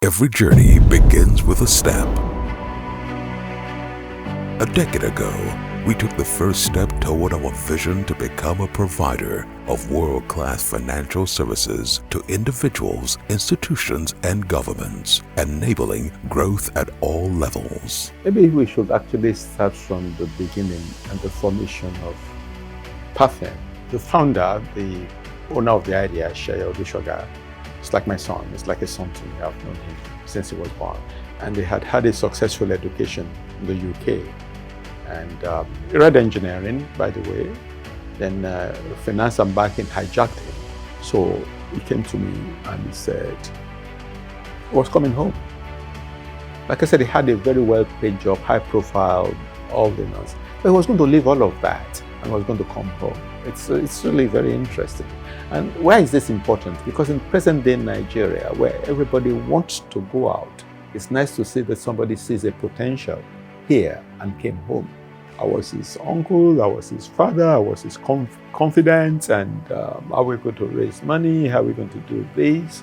Every journey begins with a step. A decade ago, we took the first step toward our vision to become a provider of world-class financial services to individuals, institutions, and governments, enabling growth at all levels. Maybe we should actually start from the beginning and the formation of Parthian. The founder, the owner of the idea, Oluseye Olusoga, it's like my son. It's like a son to me. I've known him since he was born. And he had had a successful education in the UK. And he read engineering, by the way. Then finance and banking hijacked him. So he came to me and he said, he was coming home. Like I said, he had a very well-paid job, high profile, all the nonsense. But he was going to leave all of that and was going to come home. It's really very interesting. And why is this important? Because in present-day Nigeria, where everybody wants to go out, it's nice to see that somebody sees a potential here and came home. I was his uncle, I was his father, I was his confidant, and how are we going to raise money? How are we going to do this?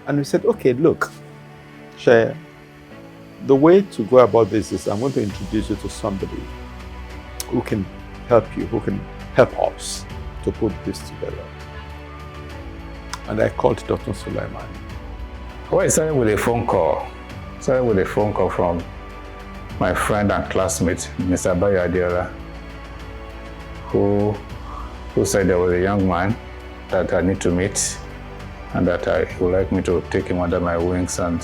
And we said, okay, look, Share, the way to go about this is I'm going to introduce you to somebody who can help you, who can help us to put this together. And I called Adedotun Sulaiman. Well, it started with a phone call. From my friend and classmate, Mr. Adedotun, who said there was a young man that I need to meet and that he would like me to take him under my wings, and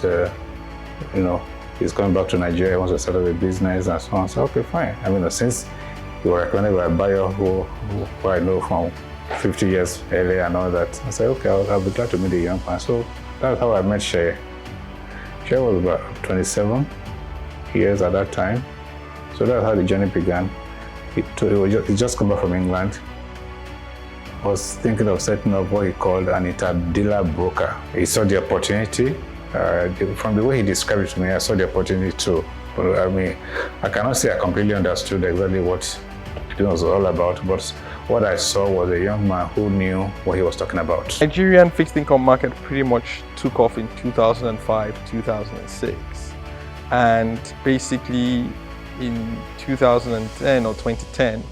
he's coming back to Nigeria, he wants to set up a business and so on. So okay, fine. I mean, since you were recommended by a buyer who I know from 50 years earlier and all that, I said, okay, I'll be glad to meet the young man. So that's how I met Share. Share was about 27 years at that time. So that's how the journey began. He just come back from England. Was thinking of setting up what he called an inter-dealer broker. He saw the opportunity. From the way he described it to me, I saw the opportunity too. But I mean, I cannot say I completely understood exactly what it was all about, but what I saw was a young man who knew what he was talking about. Nigerian fixed income market pretty much took off in 2005, 2006. And basically in 2010 or 2010,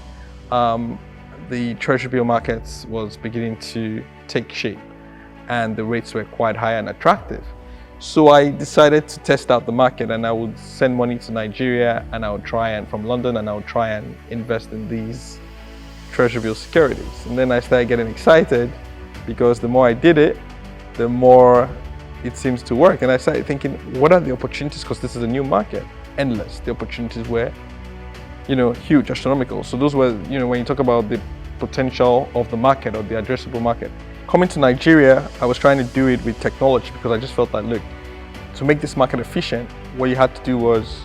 the treasury bill markets was beginning to take shape and the rates were quite high and attractive. So I decided to test out the market, and I would send money to Nigeria, and I would try and from London, and I would try and invest in these treasury bill securities. And then I started getting excited because the more I did it, the more it seems to work. And I started thinking, what are the opportunities? Because this is a new market, endless. The opportunities were, huge, astronomical. So those were, when you talk about the potential of the market or the addressable market. Coming to Nigeria, I was trying to do it with technology because I just felt that, look, to make this market efficient, what you had to do was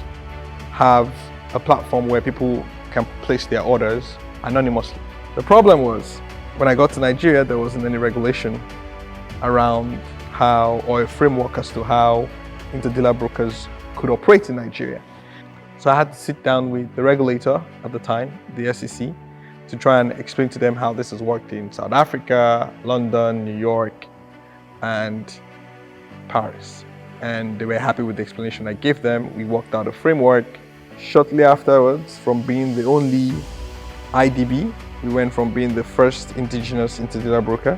have a platform where people can place their orders anonymously. The problem was, when I got to Nigeria, there wasn't any regulation around how, or a framework as to how inter-dealer brokers could operate in Nigeria. So I had to sit down with the regulator at the time, the SEC, to try and explain to them how this has worked in South Africa, London, New York, and Paris. And they were happy with the explanation I gave them. We worked out a framework. Shortly afterwards, from being the only IDB, we went from being the first indigenous inter-dealer broker.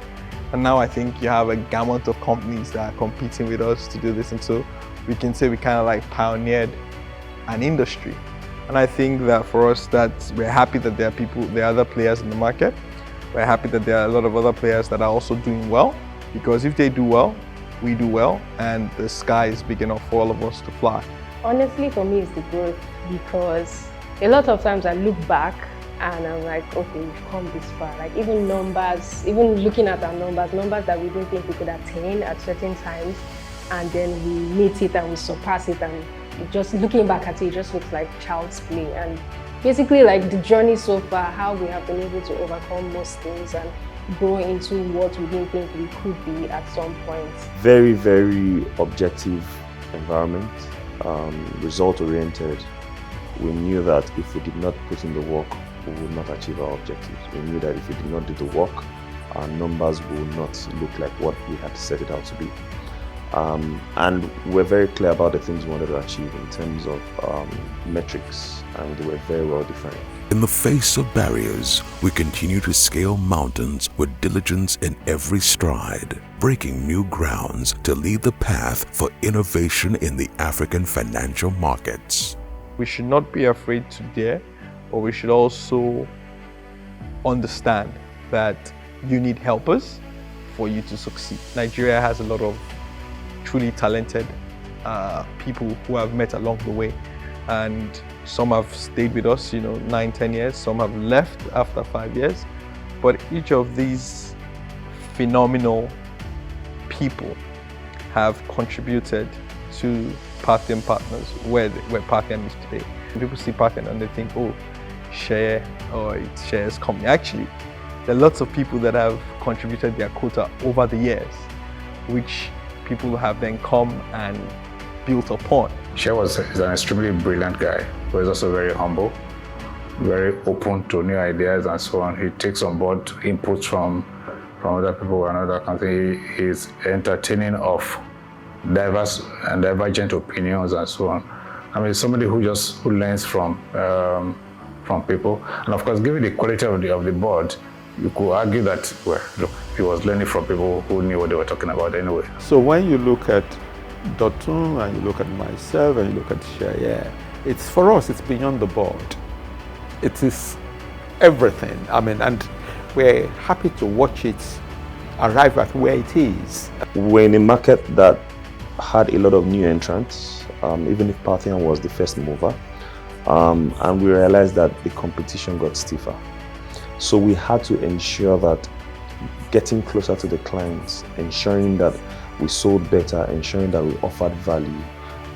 And now I think you have a gamut of companies that are competing with us to do this. And so we can say we kind of like pioneered an industry. And I think that for us, that we're happy that there are other players in the market. We're happy that there are a lot of other players that are also doing well, because if they do well, we do well, and the sky is big enough for all of us to fly. Honestly, for me, it's the growth, because a lot of times I look back and I'm like, okay, we've come this far. Like even numbers, even looking at our numbers that we didn't think we could attain at certain times, and then we meet it and we surpass it, and just looking back at it, it just looks like child's play. And basically like the journey so far, how we have been able to overcome most things and grow into what we didn't think we could be at some point. Very, very objective environment, result-oriented. We knew that if we did not put in the work, we would not achieve our objectives. We knew that if we did not do the work, our numbers would not look like what we had set it out to be. And we're very clear about the things we wanted to achieve in terms of metrics, and they were very well defined. In the face of barriers, we continue to scale mountains with diligence in every stride, breaking new grounds to lead the path for innovation in the African financial markets. We should not be afraid to dare, but we should also understand that you need helpers for you to succeed. Nigeria has a lot of truly talented people who I've met along the way, and some have stayed with us, 9-10 years, some have left after 5 years, but each of these phenomenal people have contributed to Parthian Partners, where Parthian is today. People see Parthian and they think, oh, share, or it's shares company. Actually, there are lots of people that have contributed their quota over the years, which people have then come and built upon. Shea is an extremely brilliant guy, but he's also very humble, very open to new ideas and so on. He takes on board inputs from other people and other countries. He's entertaining of diverse and divergent opinions and so on. I mean, somebody who learns from people. And of course, given the quality of the board, you could argue that, well, look, he was learning from people who knew what they were talking about anyway. So when you look at Adedotun and you look at myself and you look at Shea, it's for us, it's beyond the board. It is everything. I mean, and we're happy to watch it arrive at where it is. We're in a market that had a lot of new entrants, even if Parthian was the first mover, and we realized that the competition got stiffer. So we had to ensure that getting closer to the clients, ensuring that we sold better, ensuring that we offered value,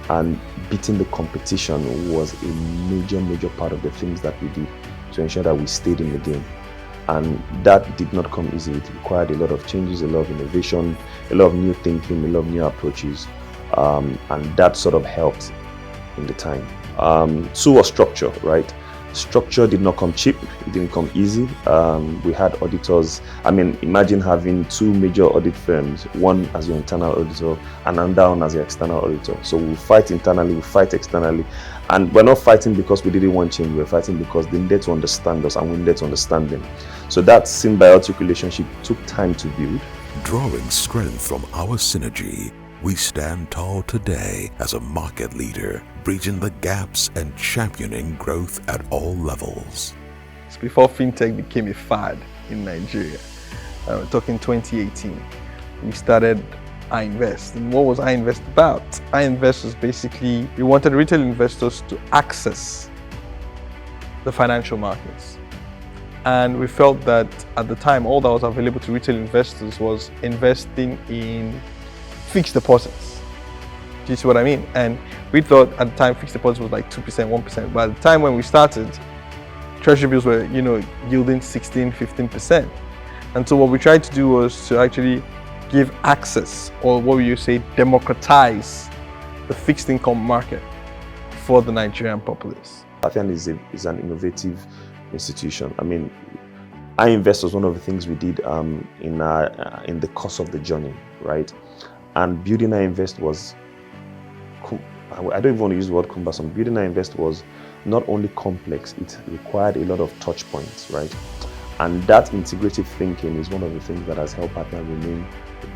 and beating the competition was a major part of the things that we did to ensure that we stayed in the game. And that did not come easy. It required a lot of changes, a lot of innovation, a lot of new thinking, a lot of new approaches, and that sort of helped in the time. Two was structure, right? Structure did not come cheap, it didn't come easy. We had auditors. I mean, imagine having two major audit firms, one as your internal auditor and another one as your external auditor. So we fight internally, we fight externally. And we're not fighting because we didn't want change, we're fighting because they needed to understand us and we needed to understand them. So that symbiotic relationship took time to build. Drawing strength from our synergy, we stand tall today as a market leader, bridging the gaps and championing growth at all levels. Before fintech became a fad in Nigeria, we're talking 2018, we started iInvest. And what was iInvest about? iInvest was basically, we wanted retail investors to access the financial markets. And we felt that at the time, all that was available to retail investors was investing in fixed deposits. Do you see what I mean? And we thought at the time fixed deposits was like 2%, 1%. But at the time when we started, treasury bills were, yielding 16, 15%. And so what we tried to do was to actually give access, or what you say, democratize the fixed income market for the Nigerian populace. Parthian is an innovative institution. I mean, iInvest was one of the things we did in the course of the journey, right? And building iInvest was, I don't even want to use the word cumbersome. Building iInvest was not only complex, it required a lot of touch points, right? And that integrative thinking is one of the things that has helped Parthian remain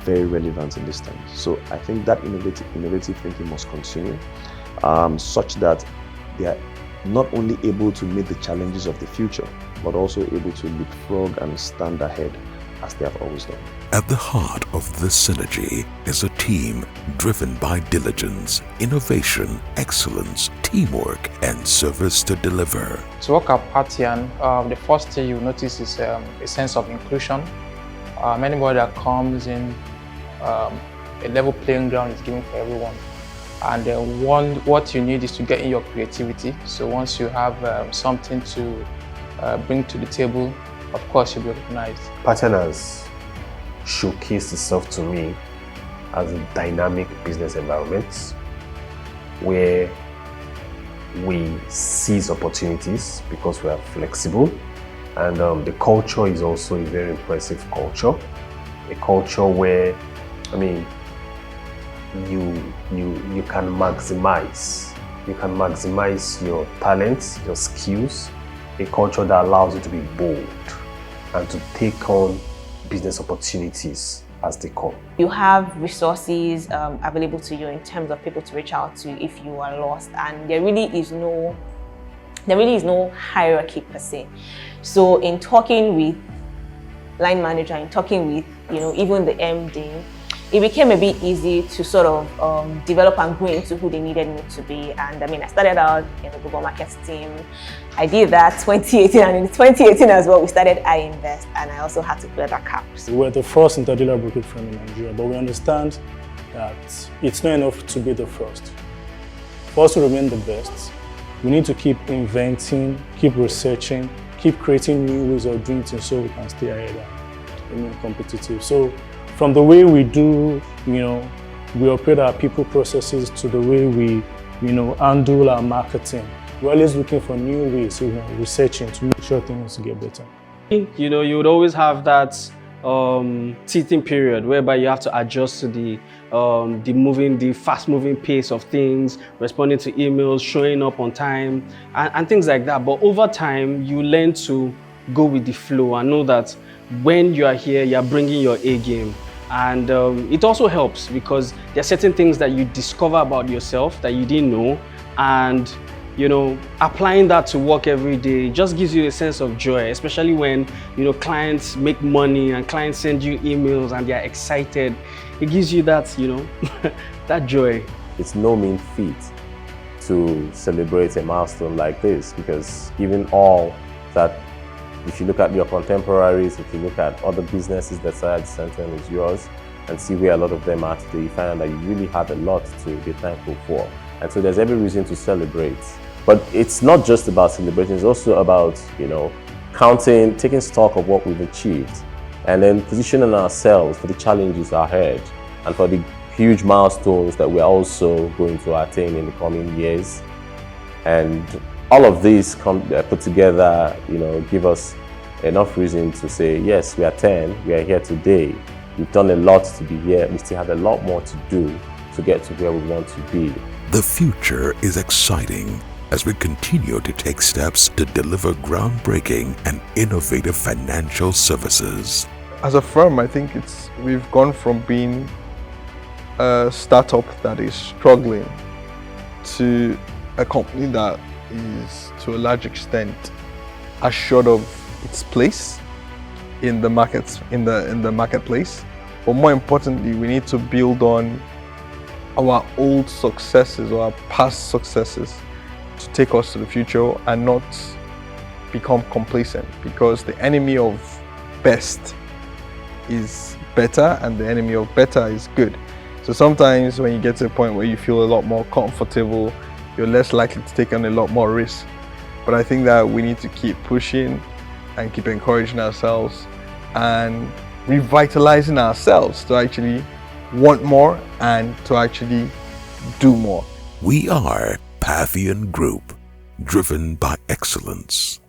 very relevant in this time. So I think that innovative thinking must continue, such that they are not only able to meet the challenges of the future, but also able to leapfrog and stand ahead as they have always done. At the heart of this synergy is a team driven by diligence, innovation, excellence, teamwork, and service to deliver. To work at Parthian, the first thing you notice is a sense of inclusion. Anybody that comes in, a level playing ground is given for everyone. And what you need is to get in your creativity. So once you have something to bring to the table, of course you'll be recognized. Parthian has showcased itself to me as a dynamic business environment where we seize opportunities because we are flexible, and the culture is also a very impressive culture. A culture where, you can maximize. You can maximize your talents, your skills, a culture that allows you to be bold and to take on business opportunities as they come. You have resources available to you in terms of people to reach out to if you are lost, and there really is no hierarchy per se. So in talking with line manager, in talking with even the MD, it became a bit easy to sort of develop and grow into who they needed me to be. And I mean, I started out in the Google Markets team. I did that 2018, and in 2018 as well, we started iInvest, and I also had to clear that cap. We were the first interdealer brokerage firm in Nigeria, but we understand that it's not enough to be the first. For us to remain the best, we need to keep inventing, keep researching, keep creating new ways of doing things so we can stay ahead and remain competitive. So from the way we do, we operate our people processes to the way we, handle our marketing. We're always looking for new ways, researching to make sure things get better. You would always have that teething period whereby you have to adjust to the fast-moving pace of things, responding to emails, showing up on time, and things like that. But over time, you learn to go with the flow and know that when you are here, you are bringing your A game. And it also helps because there are certain things that you discover about yourself that you didn't know, and applying that to work every day just gives you a sense of joy, especially when clients make money and clients send you emails and they're excited. It gives you that that joy. It's no mean feat to celebrate a milestone like this, because given all that, if you look at your contemporaries, if you look at other businesses that are at the same time as yours and see where a lot of them are today, you find that you really have a lot to be thankful for. And so there's every reason to celebrate. But it's not just about celebrating, it's also about, counting, taking stock of what we've achieved, and then positioning ourselves for the challenges ahead and for the huge milestones that we're also going to attain in the coming years. And all of these put together, give us enough reason to say, yes, we are 10, we are here today. We've done a lot to be here. We still have a lot more to do to get to where we want to be. The future is exciting as we continue to take steps to deliver groundbreaking and innovative financial services. As a firm, I think we've gone from being a startup that is struggling to a company that is to a large extent assured of its place in the markets, in the marketplace. But more importantly, we need to build on our old successes or our past successes to take us to the future and not become complacent, because the enemy of best is better and the enemy of better is good. So sometimes when you get to a point where you feel a lot more comfortable, you're less likely to take on a lot more risk. But I think that we need to keep pushing and keep encouraging ourselves and revitalizing ourselves to actually want more and to actually do more. We are Parthian Group, driven by excellence.